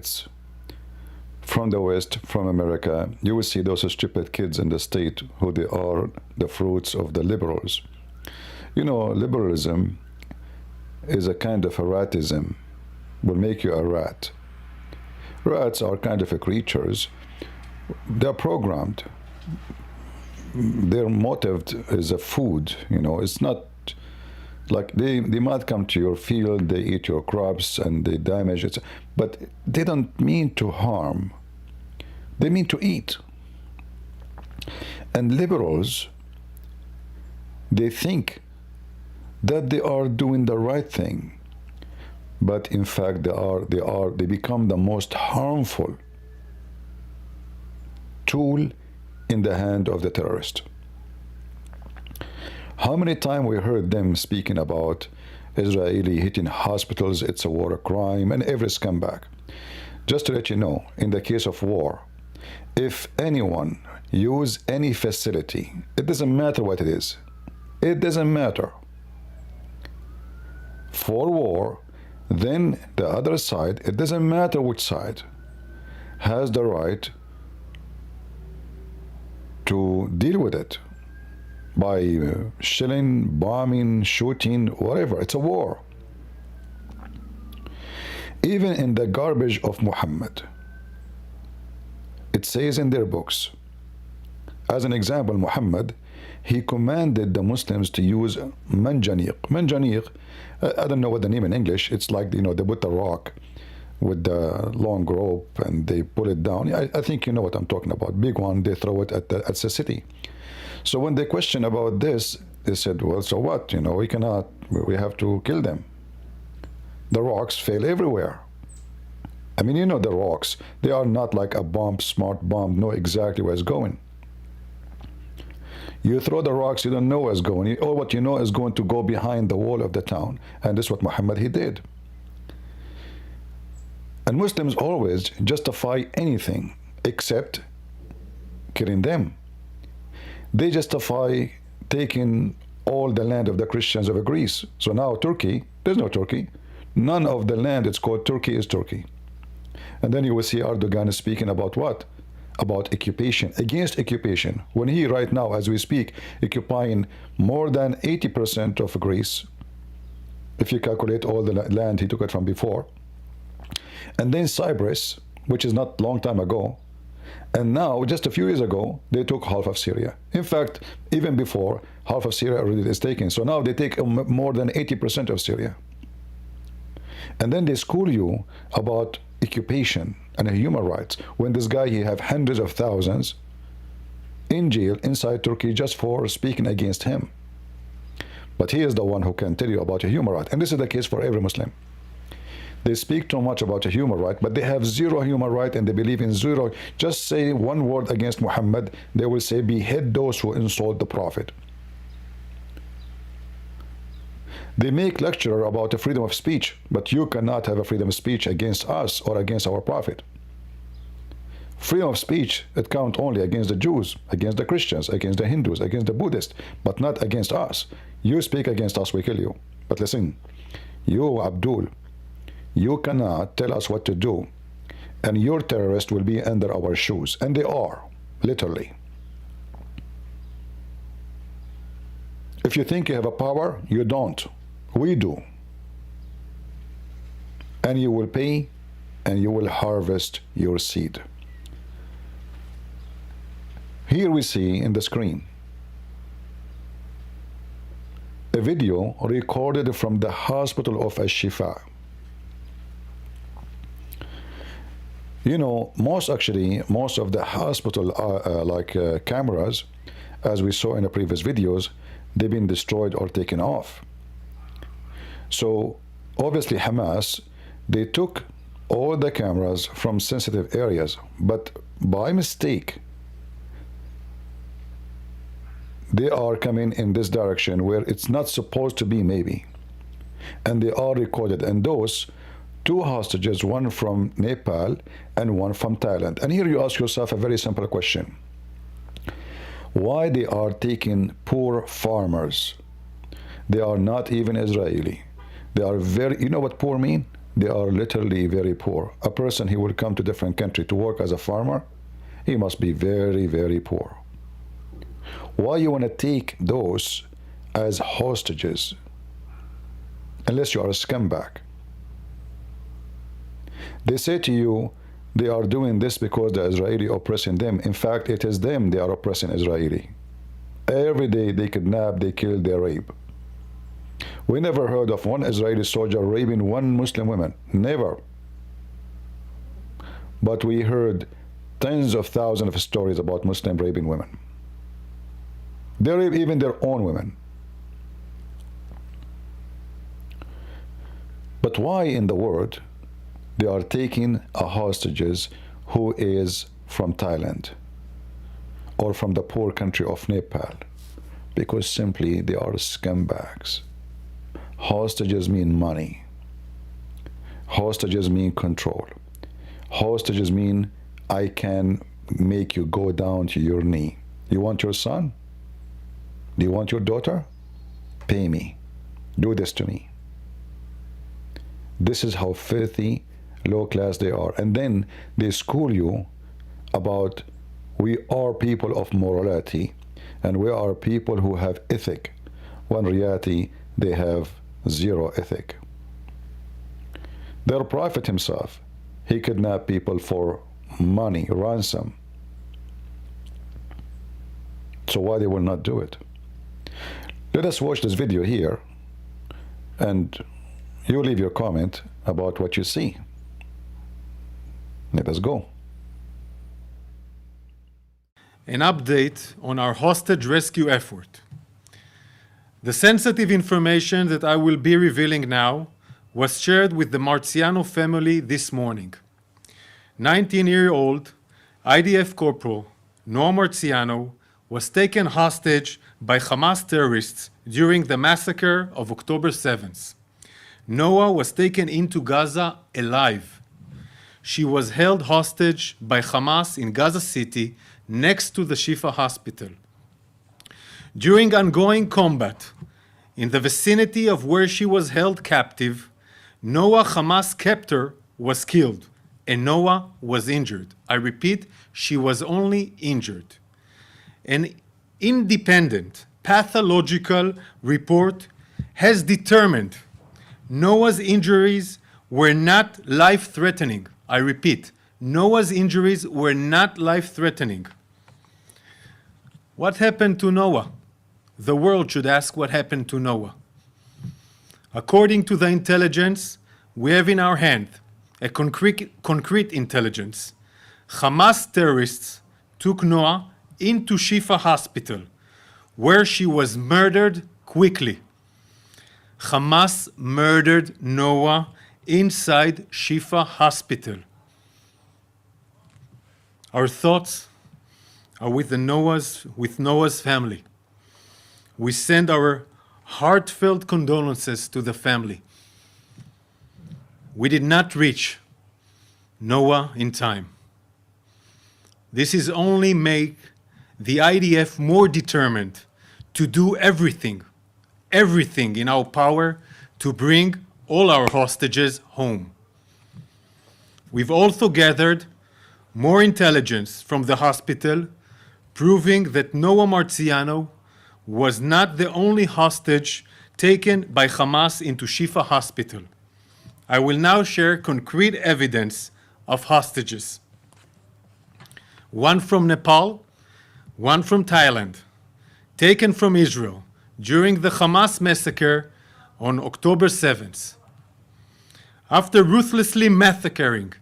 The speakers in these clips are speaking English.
idiots from the West, from America. You will see those stupid kids in the state who they are the fruits of the liberals. You know, liberalism is a kind of a ratism, will make you a rat. Rats are kind of a creatures. They're programmed. Their motive is a food, you know. It's not like they might come to your field, they eat your crops and they damage it, but they don't mean to harm. They mean to eat. And liberals, they think that they are doing the right thing, but in fact they become the most harmful tool in the hand of the terrorist. How many times we heard them speaking about Israeli hitting hospitals, it's a war crime, and every scumbag. Just to let you know, in the case of war, if anyone use any facility, it doesn't matter what it is, it doesn't matter, for war, then the other side, it doesn't matter which side, has the right to deal with it by shelling, bombing, shooting, whatever. It's a war. Even in the garbage of Muhammad, it says in their books, as an example, Muhammad, he commanded the Muslims to use manjaniq. Manjaniq, I don't know what the name in English. It's like, you know, they put the rock with the long rope and they pull it down. I think you know what I'm talking about. Big one, they throw it at the city. So when they question about this, they said, well, so what? You know, we have to kill them. The rocks fail everywhere. I mean, you know, the rocks, they are not like a bomb, smart bomb, know exactly where it's going. You throw the rocks, you don't know where it's going. All what you know is going to go behind the wall of the town. And this is what Muhammad, he did. And Muslims always justify anything except killing them. They justify taking all the land of the Christians of Greece. So now Turkey, there's no Turkey. None of the land it's called Turkey is Turkey. And then you will see Erdogan is speaking about what? About occupation, against occupation. When he right now, as we speak, occupying more than 80% of Greece, if you calculate all the land he took it from before. And then Cyprus, which is not long time ago, and now, just a few years ago, they took half of Syria. In fact, even before, half of Syria already is taken. So now they take more than 80% of Syria. And then they school you about occupation and human rights. When this guy, he have hundreds of thousands in jail inside Turkey just for speaking against him. But he is the one who can tell you about a human right. And this is the case for every Muslim. They speak too much about a human right, but they have zero human right and they believe in zero. Just say one word against Muhammad, they will say, behead those who insult the Prophet. They make lecture about the freedom of speech, but you cannot have a freedom of speech against us or against our Prophet. Freedom of speech, it counts only against the Jews, against the Christians, against the Hindus, against the Buddhists, but not against us. You speak against us, we kill you. But listen, you, Abdul, you cannot tell us what to do, and your terrorists will be under our shoes. And they are, literally. If you think you have a power, you don't. We do. And you will pay, and you will harvest your seed. Here we see in the screen a video recorded from the hospital of Al-Shifa. You know, most of the hospital cameras, as we saw in the previous videos, they've been destroyed or taken off. So obviously Hamas, they took all the cameras from sensitive areas, but by mistake they are coming in this direction where it's not supposed to be, maybe, and they are recorded. And those two hostages, one from Nepal and one from Thailand. And here you ask yourself a very simple question. Why they are taking poor farmers? They are not even Israeli. They are very, you know what poor mean? they are literally very poor. A person he will come to different country to work as a farmer, he must be very, very poor. Why you want to take those as hostages? Unless you are a scumbag. They say to you, they are doing this because the Israeli oppressing them. In fact, it is them they are oppressing Israeli. Every day they kidnap, they kill, they rape. We never heard of one Israeli soldier raping one Muslim woman. Never. But we heard tens of thousands of stories about Muslim raping women. They rape even their own women. But why in the world they are taking a hostages who is from Thailand or from the poor country of Nepal? Because simply they are scumbags. Hostages mean money. Hostages mean control. Hostages mean I can make you go down to your knee. You want your son? Do you want your daughter? Pay me. Do this to me. This is how filthy, low class they are. And then they school you about we are people of morality and we are people who have ethic, when in reality they have zero ethic. Their prophet himself, he kidnapped people for money, ransom. So why they will not do it? Let us watch this video here and you leave your comment about what you see. Let us go. An update on our hostage rescue effort. The sensitive information that I will be revealing now was shared with the Marziano family this morning. 19-year-old IDF Corporal Noah Marziano was taken hostage by Hamas terrorists during the massacre of October 7th. Noah was taken into Gaza alive. She was held hostage by Hamas in Gaza City next to the Shifa hospital. During ongoing combat in the vicinity of where she was held captive, Noah Hamas captor was killed and Noah was injured. I repeat, she was only injured. An independent pathological report has determined Noah's injuries were not life-threatening. I repeat, Noah's injuries were not life-threatening. What happened to Noah? The world should ask what happened to Noah. According to the intelligence we have in our hand, a concrete intelligence, Hamas terrorists took Noah into Shifa hospital, where she was murdered quickly. Hamas murdered Noah inside Shifa hospital. Our thoughts are with Noah's family. We send our heartfelt condolences to the family. We did not reach Noah in time. This is only make the IDF more determined to do everything in our power to bring all our hostages home. We've also gathered more intelligence from the hospital, proving that Noah Marziano was not the only hostage taken by Hamas into Shifa hospital. I will now share concrete evidence of hostages. One from Nepal, one from Thailand, taken from Israel during the Hamas massacre on October 7th. After ruthlessly massacring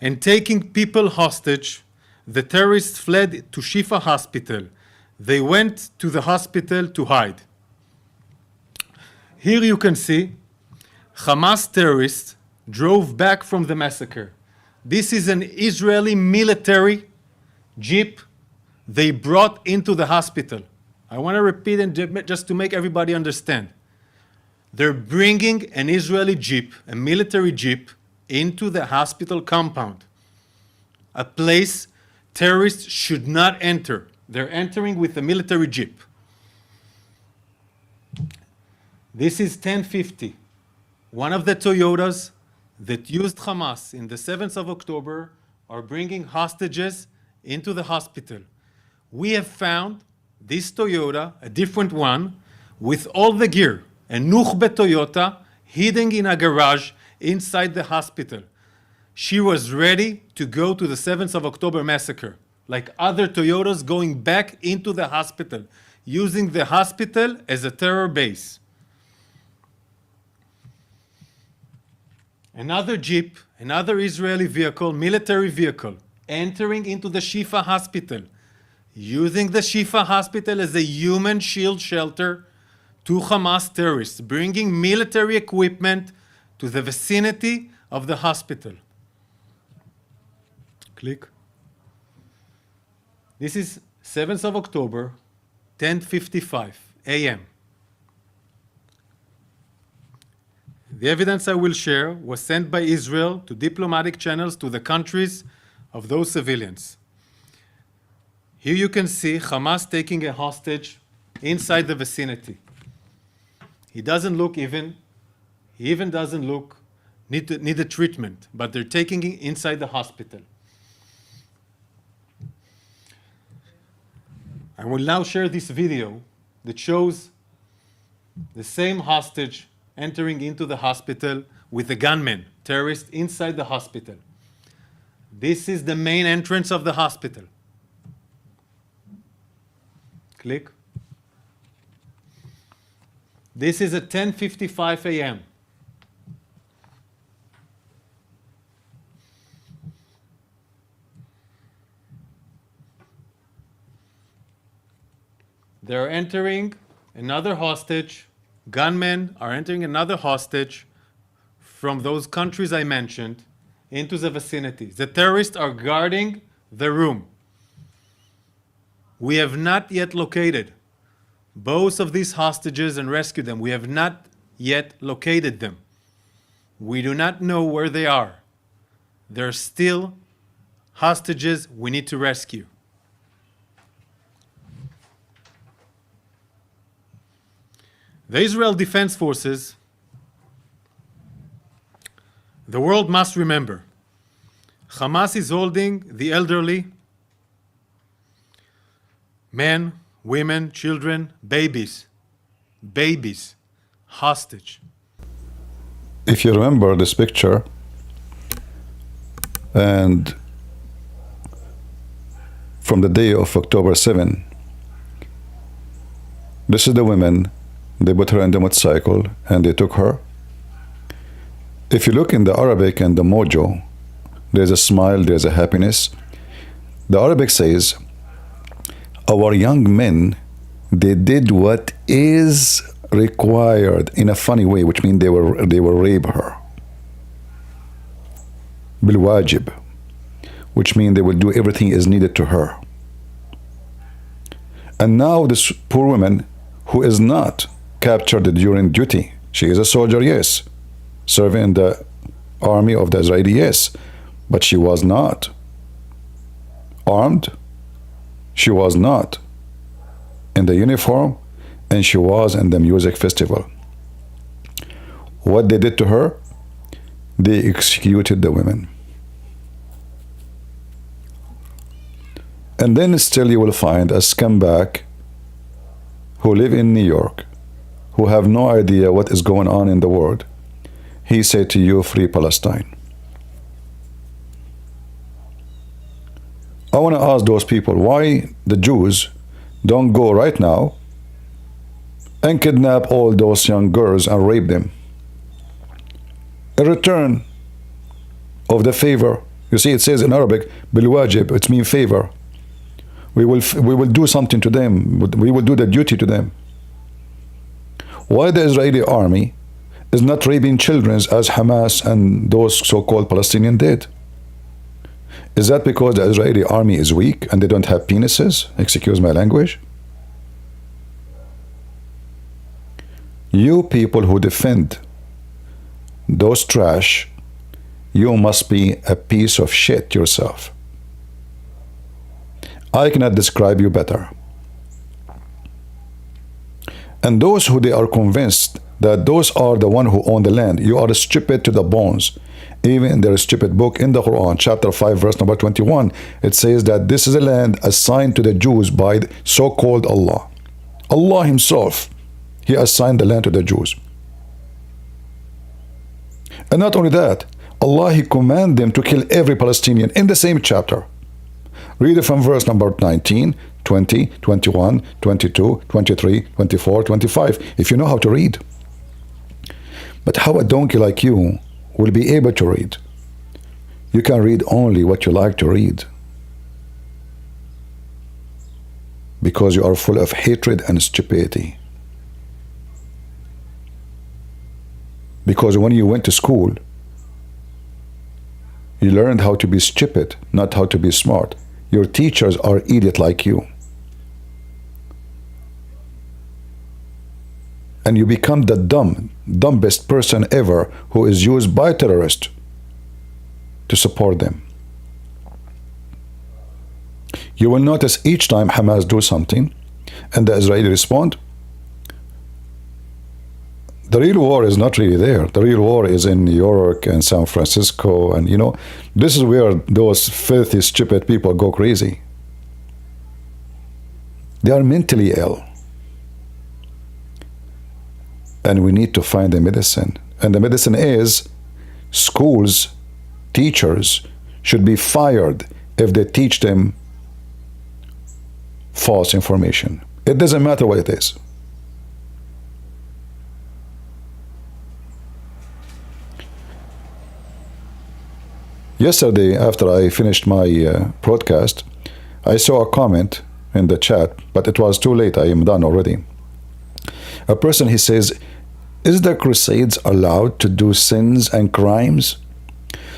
and taking people hostage, the terrorists fled to Shifa hospital. They went to the hospital to hide. Here you can see Hamas terrorists drove back from the massacre. This is an Israeli military jeep they brought into the hospital. I want to repeat it just to make everybody understand. They're bringing an Israeli jeep, a military jeep, into the hospital compound, a place terrorists should not enter. They're entering with a military jeep. This is 1050, one of the Toyotas that used Hamas in the 7th of October are bringing hostages into the hospital. We have found this Toyota, a different one, with all the gear, a Nukhbe Toyota, hidden in a garage inside the hospital. She was ready to go to the 7th of October massacre, like other Toyotas going back into the hospital, using the hospital as a terror base. Another Jeep, another Israeli vehicle, military vehicle, entering into the Shifa hospital, using the Shifa hospital as a human shield shelter to Hamas terrorists, bringing military equipment to the vicinity of the hospital. Click. This is 7th of October, 10:55 a.m. The evidence I will share was sent by Israel to diplomatic channels to the countries of those civilians. Here you can see Hamas taking a hostage inside the vicinity. He even doesn't look need a treatment, but they're taking it inside the hospital. I will now share this video that shows the same hostage entering into the hospital with a gunman, terrorist, inside the hospital. This is the main entrance of the hospital. Click. This is at 10:55 a.m. They're entering another hostage. Gunmen are entering another hostage from those countries I mentioned into the vicinity. The terrorists are guarding the room. We have not yet located both of these hostages and rescued them. We have not yet located them. We do not know where they are. They're still hostages we need to rescue. The Israel Defense Forces, the world must remember, Hamas is holding the elderly, men, women, children, babies, hostage. If you remember this picture, and from the day of October 7, this is the women. They put her in the motorcycle and they took her. If you look in the Arabic and the mojo, there's a smile, there's a happiness. The Arabic says, our young men, they did what is required in a funny way, which means they will rape her. Bilwajib, which means they will do everything is needed to her. And now this poor woman who is not captured during duty. She is a soldier, yes. Serving in the army of the Israeli, yes. But she was not armed. She was not in the uniform. And she was in the music festival. What they did to her? They executed the women. And then still you will find a scumbag who live in New York, who have no idea what is going on in the world. He said to you, free Palestine. I want to ask those people why the Jews don't go right now and kidnap all those young girls and rape them. In return of the favor. You see, it says in Arabic, bilwajib, it means favor. We will do something to them. We will do the duty to them. Why the Israeli army is not raping children as Hamas and those so-called Palestinians did? Is that because the Israeli army is weak and they don't have penises? Excuse my language. You people who defend those trash, you must be a piece of shit yourself. I cannot describe you better. And those who they are convinced that those are the one who own the land. You are stupid to the bones. Even in their stupid book in the Quran, chapter 5, verse number 21, it says that this is a land assigned to the Jews by so-called Allah. Allah himself, he assigned the land to the Jews. And not only that, Allah, he commanded them to kill every Palestinian in the same chapter. Read it from verse number 19, 20, 21, 22, 23, 24, 25, if you know how to read. But how a donkey like you will be able to read? You can read only what you like to read, because you are full of hatred and stupidity. Because when you went to school, you learned how to be stupid, not how to be smart. Your teachers are idiots like you. And you become the dumbest person ever, who is used by terrorists to support them. You will notice each time Hamas do something and the Israeli respond, the real war is not really there. The real war is in New York and San Francisco, and this is where those filthy, stupid people go crazy. They are mentally ill. And we need to find the medicine. And the medicine is schools, teachers should be fired if they teach them false information. It doesn't matter what it is. Yesterday, after I finished my broadcast, I saw a comment in the chat, but it was too late. I am done already. A person, he says, is the Crusades allowed to do sins and crimes?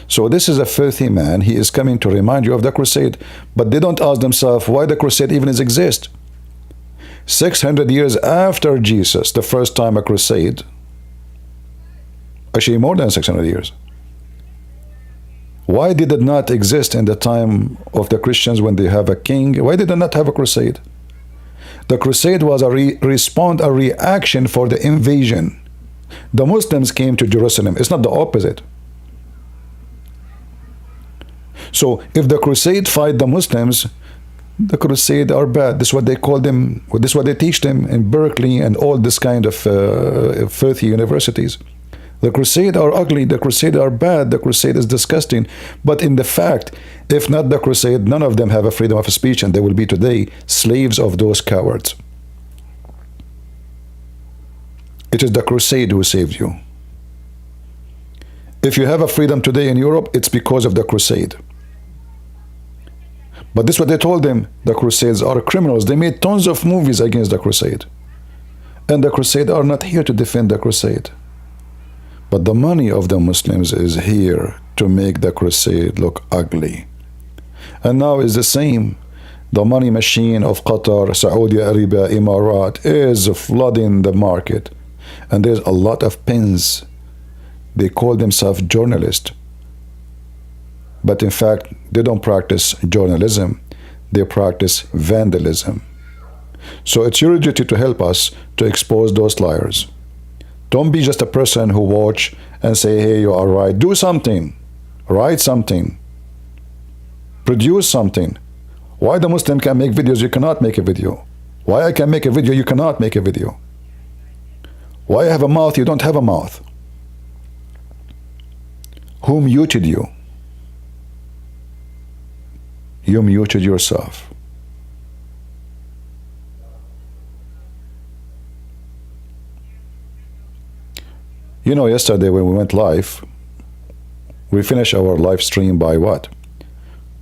So this is a filthy man. He is coming to remind you of the Crusade, but they don't ask themselves why the Crusade even exists. 600 years after Jesus, the first time a Crusade, actually more than 600 years. Why did it not exist in the time of the Christians when they have a king? Why did they not have a crusade? The crusade was a reaction for the invasion. The Muslims came to Jerusalem. It's not the opposite. So if the crusade fight the Muslims, the crusade are bad. This is what they call them. This is what they teach them in Berkeley and all this kind of filthy universities. The Crusade are ugly, the Crusade are bad, the Crusade is disgusting. But in the fact, if not the Crusade, none of them have a freedom of speech, and they will be today slaves of those cowards. It is the Crusade who saved you. If you have a freedom today in Europe, it's because of the Crusade. But this is what they told them. The Crusades are criminals. They made tons of movies against the Crusade. And the Crusade are not here to defend the Crusade. But the money of the Muslims is here to make the crusade look ugly. And now is the same. The money machine of Qatar, Saudi Arabia, Emirat is flooding the market. And there's a lot of pens. They call themselves journalists. But in fact, they don't practice journalism. They practice vandalism. So it's your duty to help us to expose those liars. Don't be just a person who watch and say, hey, you are right. Do something. Write something. Produce something. Why the Muslim can make videos, you cannot make a video? Why I can make a video, you cannot make a video? Why I have a mouth, you don't have a mouth? Who muted you? You muted yourself. Yesterday when we went live, we finished our live stream by what?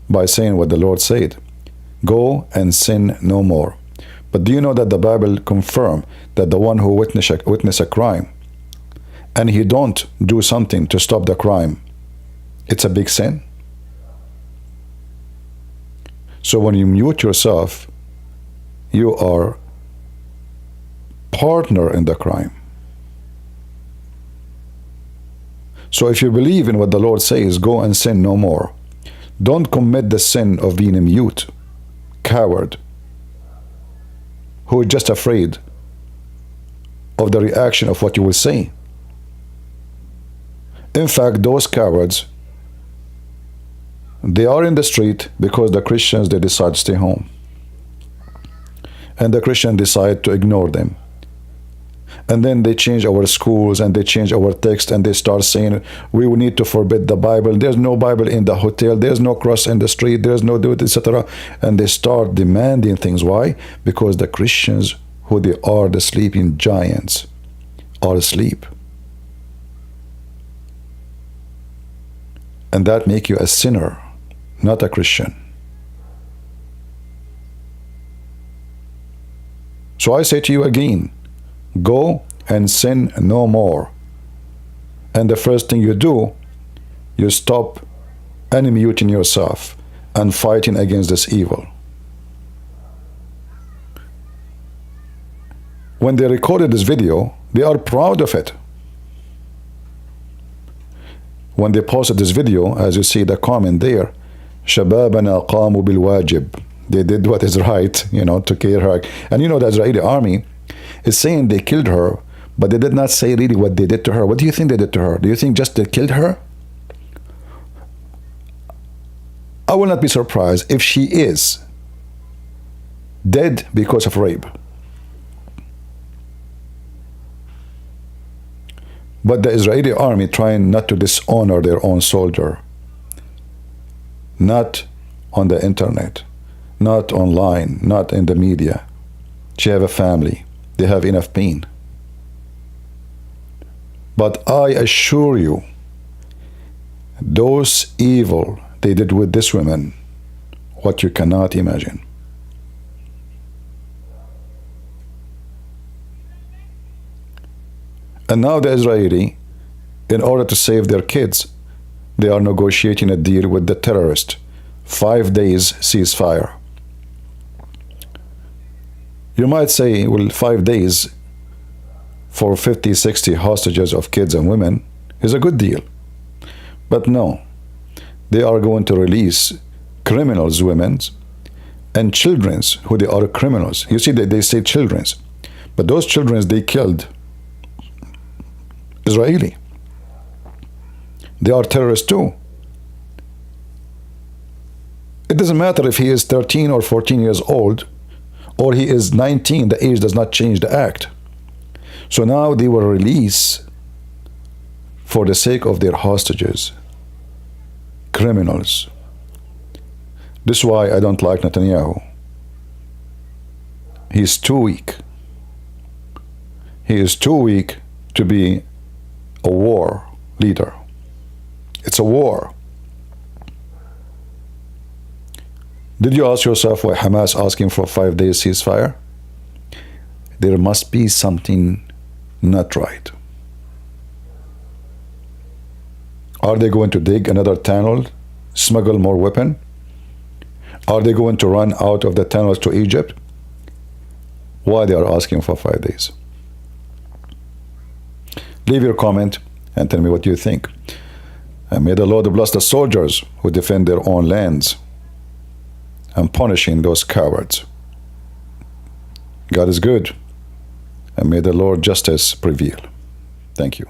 By saying what the Lord said. Go and sin no more. But do you know that the Bible confirms that the one who witness a crime and he don't do something to stop the crime, it's a big sin? So when you mute yourself, you are partner in the crime. So if you believe in what the Lord says, go and sin no more. Don't commit the sin of being a mute, coward, who is just afraid of the reaction of what you will say. In fact, those cowards, they are in the street because the Christians, they decide to stay home. And the Christians decide to ignore them. And then they change our schools and they change our text and they start saying we will need to forbid the Bible. There's no Bible in the hotel. There's no cross in the street. There's no do it, etc. And they start demanding things. Why? Because the Christians, who they are, the sleeping giants, are asleep. And that make you a sinner, not a Christian. So I say to you again, go and sin no more. And the first thing you do, you stop unmuting yourself and fighting against this evil. When they recorded this video, they are proud of it. When they posted this video, as you see the comment there, شبابنا قاموا بالواجب. They did what is right, to kill her. And the Israeli army is saying they killed her, but they did not say really what they did to her. What do you think they did to her? Do you think just they killed her? I will not be surprised if she is dead because of rape. But the Israeli army trying not to dishonor their own soldier, not on the internet, not online, not in the media. She have a family. They have enough pain. But I assure you, those evil they did with this woman, what you cannot imagine. And now the Israeli, in order to save their kids, they are negotiating a deal with the terrorist. 5 days ceasefire. You might say, well, 5 days for 50, 60 hostages of kids and women is a good deal. But no, they are going to release criminals, women's, and children's, who they are criminals. You see, they say children's, but those children's they killed Israeli. They are terrorists too. It doesn't matter if he is 13 or 14 years old, or he is 19, the age does not change the act. So now they will release, for the sake of their hostages, criminals. This is why I don't like Netanyahu. He's too weak. He is too weak to be a war leader. It's a war. Did you ask yourself why Hamas asking for 5 days ceasefire? There must be something not right. Are they going to dig another tunnel, smuggle more weapon? Are they going to run out of the tunnels to Egypt? Why they are asking for 5 days? Leave your comment and tell me what you think. And may the Lord bless the soldiers who defend their own lands and punishing those cowards. God is good, and may the Lord justice prevail. Thank you.